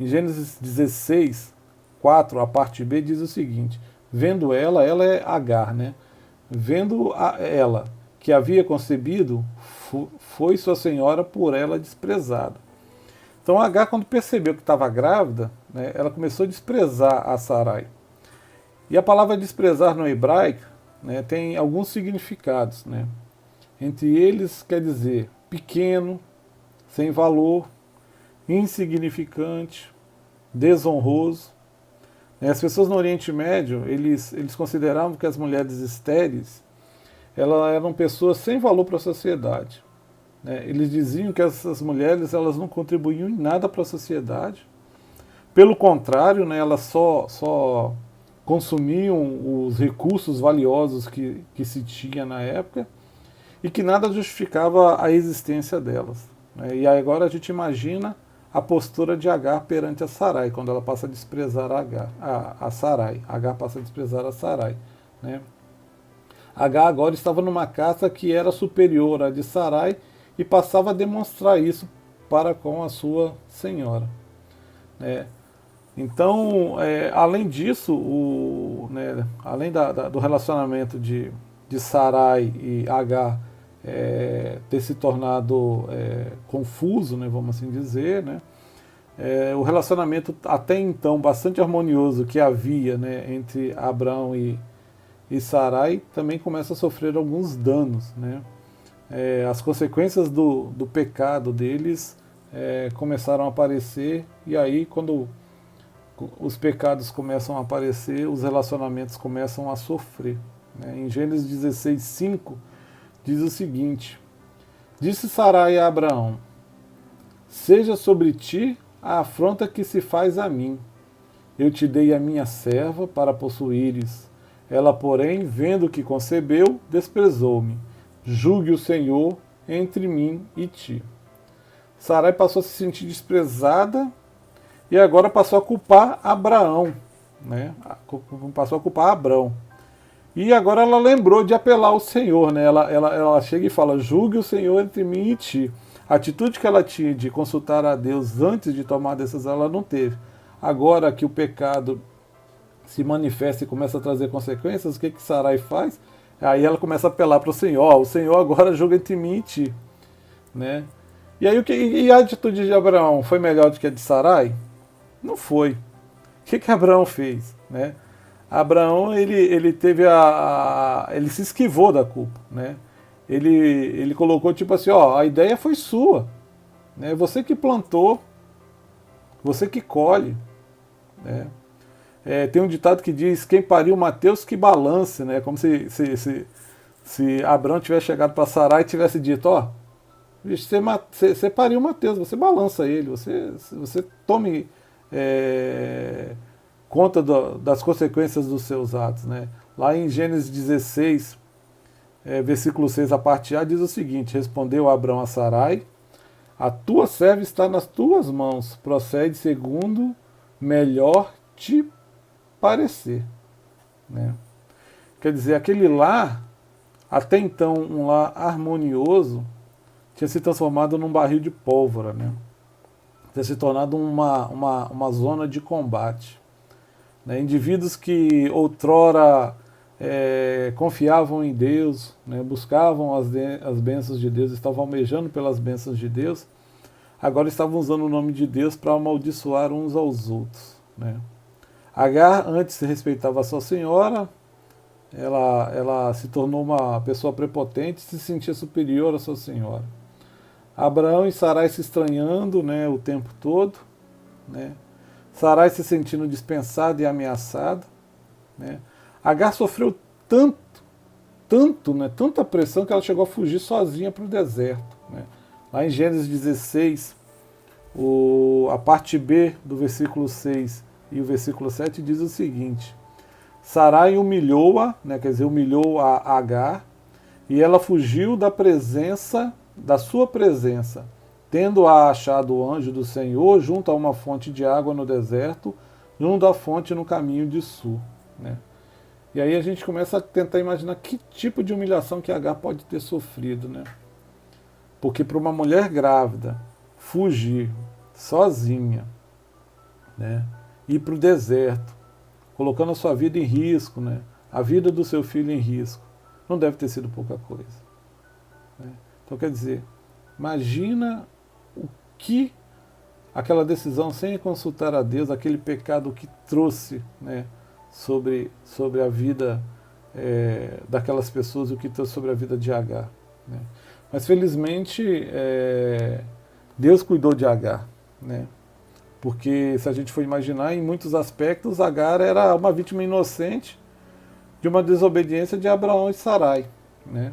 Em Gênesis 16, 4, a parte B, diz o seguinte: vendo ela é Agar, né? Vendo ela que havia concebido, foi sua senhora por ela desprezada. Então Agar, quando percebeu que estava grávida, né, ela começou a desprezar a Sarai. E a palavra desprezar no hebraico, né, tem alguns significados, né? Entre eles quer dizer pequeno, sem valor, insignificante, desonroso. As pessoas no Oriente Médio, eles consideravam que as mulheres estéreis, elas eram pessoas sem valor para a sociedade, né? Eles diziam que essas mulheres elas não contribuíam em nada para a sociedade. Pelo contrário, né, elas só consumiam os recursos valiosos que se tinha na época e que nada justificava a existência delas, né? E agora a gente imagina a postura de Agar perante a Sarai, quando ela passa a desprezar a Sarai. Agar passa a desprezar a Sarai, né? Agar agora estava numa casa que era superior à de Sarai e passava a demonstrar isso para com a sua senhora, né? Então, além disso, além do relacionamento de Sarai e Agar ter se tornado confuso, né, vamos assim dizer, né, o relacionamento até então bastante harmonioso que havia, né, entre Abrão e Sarai também começa a sofrer alguns danos, né? As consequências do pecado deles começaram a aparecer, e aí quando os pecados começam a aparecer, os relacionamentos começam a sofrer, né? Em Gênesis 16:5 diz o seguinte: disse Sarai a Abraão: seja sobre ti a afronta que se faz a mim. Eu te dei a minha serva para possuíres. Ela, porém, vendo que concebeu, desprezou-me. Julgue o Senhor entre mim e ti. Sarai passou a se sentir desprezada e agora passou a culpar Abraão, né? Passou a culpar Abrão. E agora ela lembrou de apelar ao Senhor, né? Ela chega e fala: julgue o Senhor entre mim e ti. A atitude que ela tinha de consultar a Deus antes de tomar a decisão, ela não teve. Agora que o pecado se manifesta e começa a trazer consequências, o que Sarai faz? Aí ela começa a apelar para o Senhor. O Senhor agora julga entre mim e ti. Né? E aí e a atitude de Abraão foi melhor do que a de Sarai? Não foi. O que Abraão fez? Né? Abraão ele teve ele se esquivou da culpa. Né? Ele colocou tipo assim, ó, a ideia foi sua. Né? Você que plantou, você que colhe. Né? Tem um ditado que diz, quem pariu Mateus que balance, né? Como se Abraão tivesse chegado para Sarai e tivesse dito, ó, você pariu Mateus, você balança ele, você tome conta das consequências dos seus atos. Né? Lá em Gênesis 16, versículo 6, a parte A, diz o seguinte, respondeu Abraão a Sarai, a tua serva está nas tuas mãos, procede segundo melhor te parecer. Né? Quer dizer, aquele lar, até então um lar harmonioso, tinha se transformado num barril de pólvora, né? Tinha se tornado uma zona de combate. Né? Indivíduos que outrora confiavam em Deus, né? Buscavam as bênçãos de Deus, estavam almejando pelas bênçãos de Deus, agora estavam usando o nome de Deus para amaldiçoar uns aos outros. Né? Agar antes respeitava a sua senhora, ela se tornou uma pessoa prepotente, se sentia superior à sua senhora. Abraão e Sarai se estranhando, né, o tempo todo, né? Sarai se sentindo dispensada e ameaçada. Né? Agar sofreu tanto, né, tanta pressão que ela chegou a fugir sozinha para o deserto. Né? Lá em Gênesis 16, a parte B do versículo 6 e o versículo 7 diz o seguinte, Sarai humilhou-a, né, quer dizer, humilhou a Agar, e ela fugiu da sua presença, tendo-a achado o anjo do Senhor junto a uma fonte de água no deserto, junto à fonte no caminho de sul. Né? E aí a gente começa a tentar imaginar que tipo de humilhação que Agar pode ter sofrido. Né? Porque para uma mulher grávida fugir sozinha, né, ir para o deserto, colocando a sua vida em risco, né, a vida do seu filho em risco, não deve ter sido pouca coisa. Né? Então, quer dizer, imagina o que aquela decisão sem consultar a Deus, aquele pecado que trouxe, né, sobre a vida daquelas pessoas, o que trouxe sobre a vida de Agar. Né? Mas felizmente Deus cuidou de Agar. Né? Porque se a gente for imaginar, em muitos aspectos, Agar era uma vítima inocente de uma desobediência de Abraão e Sarai. Né?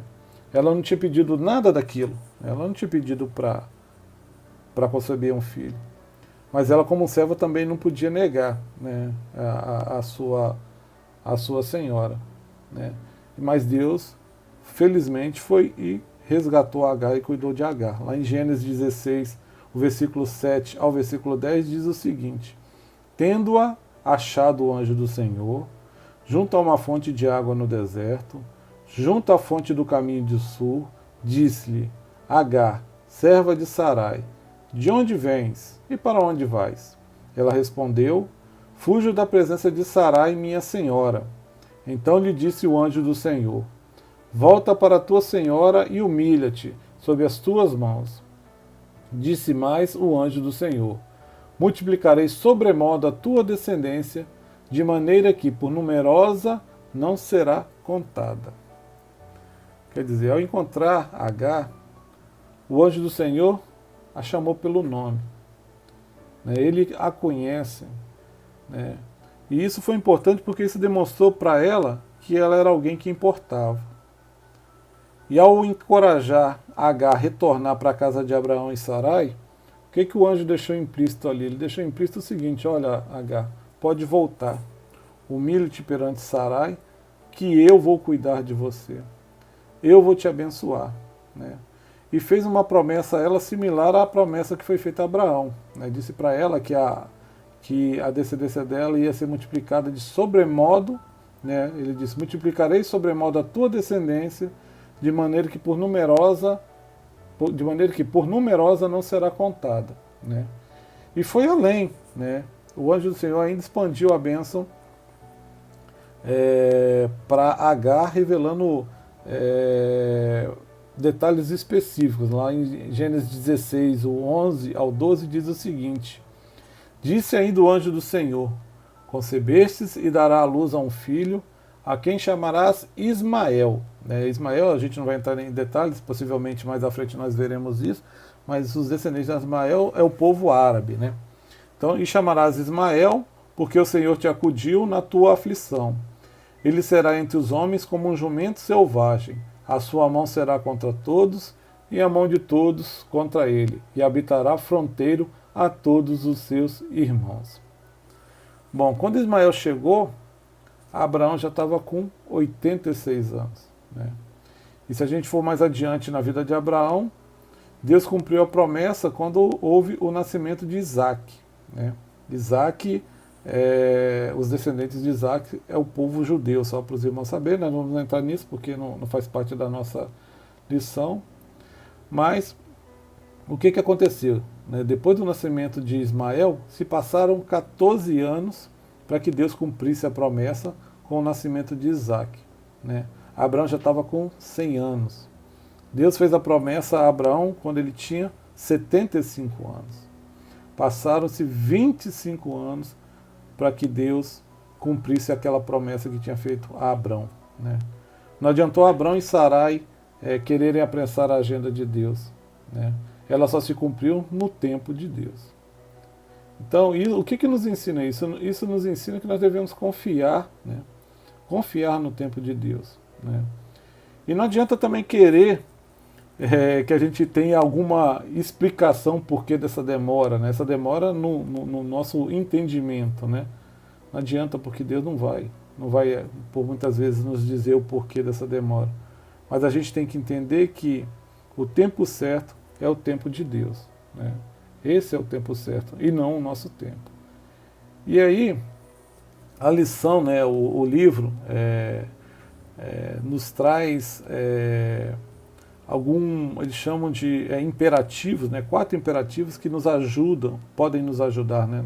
Ela não tinha pedido nada daquilo. Ela não tinha pedido para conceber um filho. Mas ela, como serva, também não podia negar, né, a sua senhora. Né? Mas Deus, felizmente, foi e resgatou Agar e cuidou de Agar. Lá em Gênesis 16, o versículo 7 ao versículo 10 diz o seguinte, tendo-a achado o anjo do Senhor, junto a uma fonte de água no deserto, junto à fonte do caminho de sul, disse-lhe, Agar, serva de Sarai, de onde vens e para onde vais? Ela respondeu, fujo da presença de Sarai, minha senhora. Então lhe disse o anjo do Senhor, volta para a tua senhora e humilha-te sob as tuas mãos. Disse mais o anjo do Senhor, multiplicarei sobremodo a tua descendência, de maneira que por numerosa não será contada. Quer dizer, ao encontrar Agar, o anjo do Senhor a chamou pelo nome. Ele a conhece. Né? E isso foi importante porque isso demonstrou para ela que ela era alguém que importava. E ao encorajar Agar a retornar para a casa de Abraão e Sarai, o que o anjo deixou implícito ali? Ele deixou implícito o seguinte, olha Agar, pode voltar, humilhe-te perante Sarai, que eu vou cuidar de você. Eu vou te abençoar. Né? E fez uma promessa a ela similar à promessa que foi feita a Abraão. Né? Disse para ela que a descendência dela ia ser multiplicada de sobremodo. Né? Ele disse, multiplicarei sobremodo a tua descendência, de maneira que por numerosa não será contada. Né? E foi além. Né? O anjo do Senhor ainda expandiu a bênção para Agar, revelando detalhes específicos. Lá em Gênesis 16, o 11 ao 12, diz o seguinte: Disse ainda o anjo do Senhor: Concebestes e dará à luz a um filho, a quem chamarás Ismael. Ismael, a gente não vai entrar em detalhes, possivelmente mais à frente nós veremos isso, mas os descendentes de Ismael é o povo árabe, né? Então, e chamarás Ismael, porque o Senhor te acudiu na tua aflição. Ele será entre os homens como um jumento selvagem. A sua mão será contra todos, e a mão de todos contra ele, e habitará fronteiro a todos os seus irmãos. Bom, quando Ismael chegou, Abraão já estava com 86 anos. Né? E se a gente for mais adiante na vida de Abraão, Deus cumpriu a promessa quando houve o nascimento de Isaac. Né? Isaac, os descendentes de Isaac é o povo judeu, só para os irmãos saberem, nós não vamos entrar nisso porque não faz parte da nossa lição. Mas o que aconteceu? Né? Depois do nascimento de Ismael, se passaram 14 anos para que Deus cumprisse a promessa com o nascimento de Isaac. Né? Abraão já estava com 100 anos. Deus fez a promessa a Abraão quando ele tinha 75 anos. Passaram-se 25 anos para que Deus cumprisse aquela promessa que tinha feito a Abraão. Né? Não adiantou Abraão e Sarai quererem apressar a agenda de Deus. Né? Ela só se cumpriu no tempo de Deus. Então, o que nos ensina isso? Isso nos ensina que nós devemos confiar, né? Confiar no tempo de Deus. Né? E não adianta também querer que a gente tenha alguma explicação por que dessa demora. Né? Essa demora no nosso entendimento. Né? Não adianta, porque Deus não vai, por muitas vezes, nos dizer o porquê dessa demora. Mas a gente tem que entender que o tempo certo é o tempo de Deus. Né? Esse é o tempo certo e não o nosso tempo. E aí, a lição, né, o livro nos traz eles chamam de imperativos, né, 4 imperativos que nos ajudam, podem nos ajudar, né,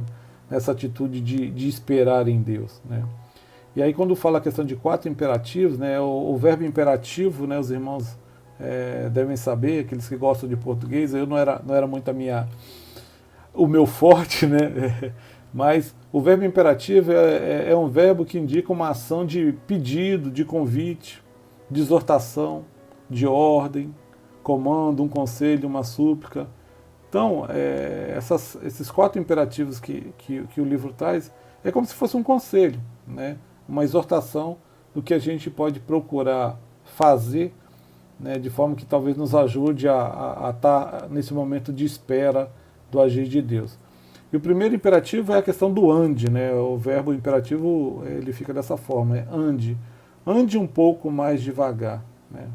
nessa atitude de esperar em Deus. Né. E aí, quando fala a questão de 4 imperativos, né, o verbo imperativo, né, os irmãos devem saber, aqueles que gostam de português, eu não era muito o meu forte, né? Mas o verbo imperativo é um verbo que indica uma ação de pedido, de convite, de exortação, de ordem, comando, um conselho, uma súplica. Então, esses 4 imperativos que o livro traz é como se fosse um conselho, né? Uma exortação do que a gente pode procurar fazer, né, de forma que talvez nos ajude a estar nesse momento de espera do agir de Deus. E o primeiro imperativo é a questão do ande, né? O verbo imperativo ele fica dessa forma, ande. Ande um pouco mais devagar. Né?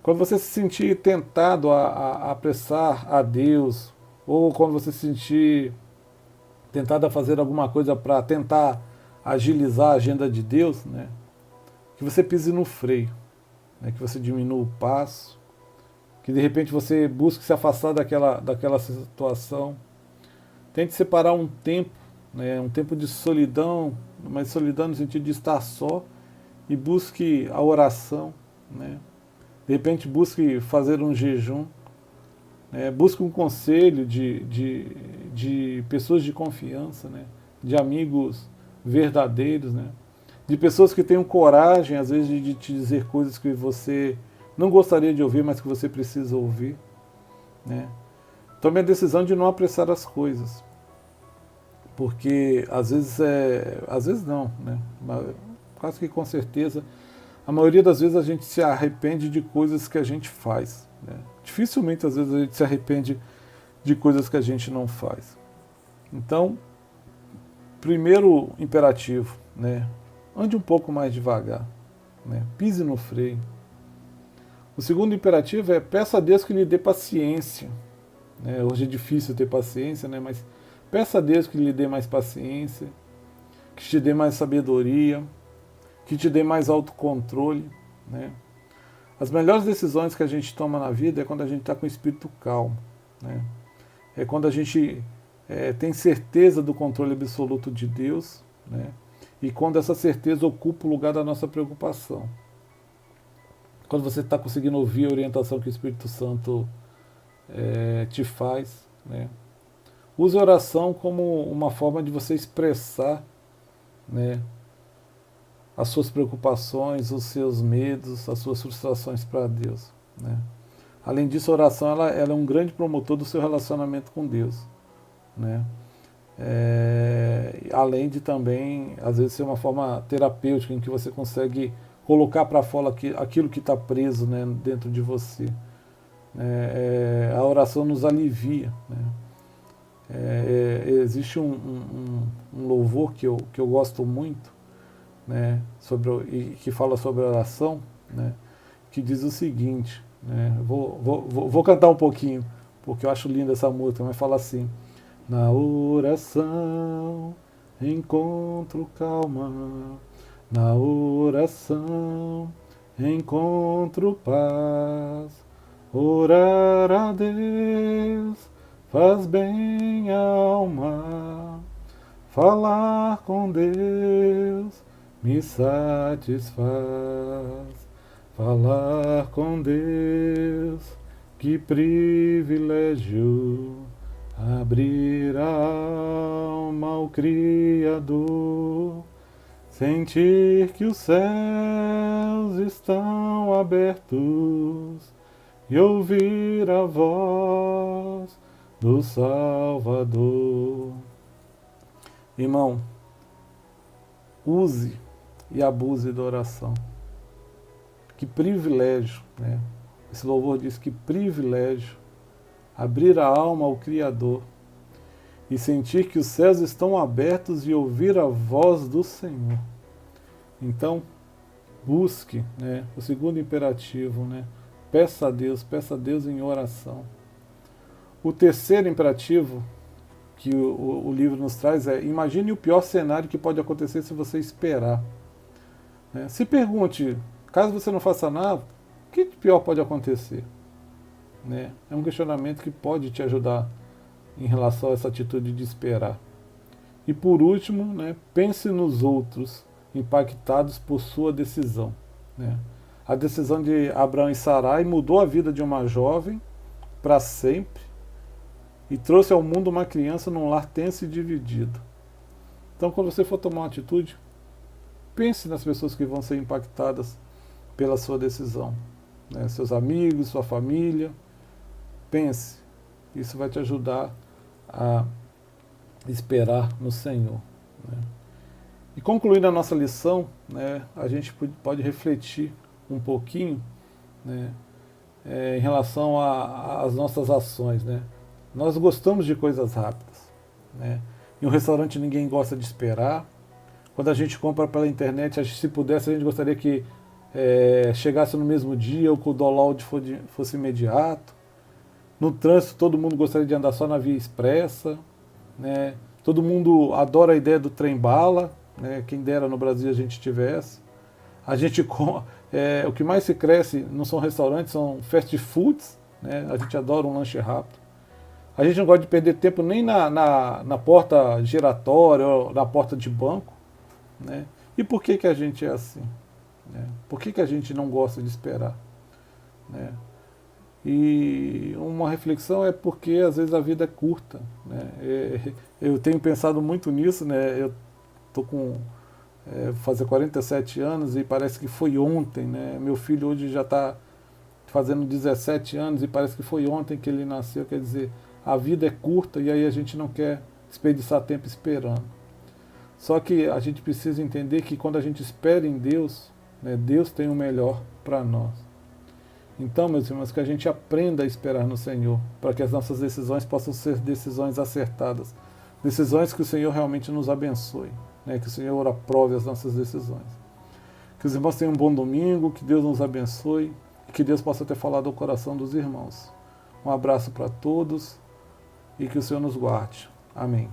Quando você se sentir tentado a apressar a Deus, ou quando você se sentir tentado a fazer alguma coisa para tentar agilizar a agenda de Deus, né? Que você pise no freio, né? Que você diminua o passo, que de repente você busque se afastar daquela situação. Tente separar um tempo, né, um tempo de solidão, mas solidão no sentido de estar só, e busque a oração. Né? De repente busque fazer um jejum, né? Busque um conselho de pessoas de confiança, né? De amigos verdadeiros, né? De pessoas que tenham coragem, às vezes, de te dizer coisas que você não gostaria de ouvir, mas que você precisa ouvir. Né? Tome a decisão de não apressar as coisas. Porque às vezes não, né? Quase que com certeza, a maioria das vezes a gente se arrepende de coisas que a gente faz. Né? Dificilmente às vezes a gente se arrepende de coisas que a gente não faz. Então, primeiro imperativo, né? Ande um pouco mais devagar, né? Pise no freio. O segundo imperativo é peça a Deus que lhe dê paciência. Né? Hoje é difícil ter paciência, né? Mas peça a Deus que lhe dê mais paciência, que te dê mais sabedoria, que te dê mais autocontrole. Né? As melhores decisões que a gente toma na vida é quando a gente está com o espírito calmo. Né? É quando a gente tem certeza do controle absoluto de Deus, né? E quando essa certeza ocupa o lugar da nossa preocupação. quando você está conseguindo ouvir a orientação que o Espírito Santo te faz, né? Use a oração como uma forma de você expressar, né, as suas preocupações, os seus medos, as suas frustrações para Deus, né? Além disso, a oração ela é um grande promotor do seu relacionamento com Deus, né? Além de também, às vezes, ser uma forma terapêutica em que você consegue colocar para fora aquilo que está preso, né, dentro de você. A oração nos alivia, né? Existe um louvor que eu gosto muito, né, que fala sobre a oração, né, que diz o seguinte, né, vou cantar um pouquinho, porque eu acho linda essa música, mas fala assim: na oração encontro calma, na oração encontro paz, orar a Deus faz bem a alma, falar com Deus me satisfaz, falar com Deus, que privilégio, abrir a alma ao Criador, sentir que os céus estão abertos e ouvir a voz do Salvador. Irmão, use e abuse da oração. Que privilégio, né? Esse louvor diz que privilégio abrir a alma ao Criador e sentir que os céus estão abertos e ouvir a voz do Senhor. Então, busque, né, o segundo imperativo, né? Peça a Deus em oração. O terceiro imperativo que o livro nos traz é: imagine o pior cenário que pode acontecer se você esperar. Né? Se pergunte, caso você não faça nada, o que de pior pode acontecer? Né? É um questionamento que pode te ajudar em relação a essa atitude de esperar. E por último, né, pense nos outros impactados por sua decisão. Né? A decisão de Abraão e Sarai mudou a vida de uma jovem para sempre e trouxe ao mundo uma criança num lar tenso e dividido. Então, quando você for tomar uma atitude, pense nas pessoas que vão ser impactadas pela sua decisão, né? Seus amigos, sua família. Pense, isso vai te ajudar a esperar no Senhor, né? E concluindo a nossa lição, né, a gente pode refletir um pouquinho, né, em relação às nossas ações, né? Nós gostamos de coisas rápidas, né? Em um restaurante ninguém gosta de esperar. Quando a gente compra pela internet, se pudesse, a gente gostaria que chegasse no mesmo dia ou que o download fosse imediato. No trânsito, todo mundo gostaria de andar só na via expressa, né? Todo mundo adora a ideia do trem-bala, né? Quem dera no Brasil a gente tivesse. O que mais se cresce não são restaurantes, são fast foods, né? A gente adora um lanche rápido. A gente não gosta de perder tempo nem na porta giratória ou na porta de banco, né? E por que a gente é assim? Né? Por que a gente não gosta de esperar? Né? E uma reflexão é porque às vezes a vida é curta, né? Eu tenho pensado muito nisso, né? Eu estou fazer 47 anos e parece que foi ontem, né? Meu filho hoje já está fazendo 17 anos e parece que foi ontem que ele nasceu. Quer dizer, a vida é curta e aí a gente não quer desperdiçar tempo esperando. Só que a gente precisa entender que quando a gente espera em Deus, né, Deus tem o melhor para nós. Então, meus irmãos, que a gente aprenda a esperar no Senhor, para que as nossas decisões possam ser decisões acertadas, decisões que o Senhor realmente nos abençoe, né, que o Senhor aprove as nossas decisões. Que os irmãos tenham um bom domingo, que Deus nos abençoe e que Deus possa ter falado ao coração dos irmãos. Um abraço para todos e que o Senhor nos guarde. Amém.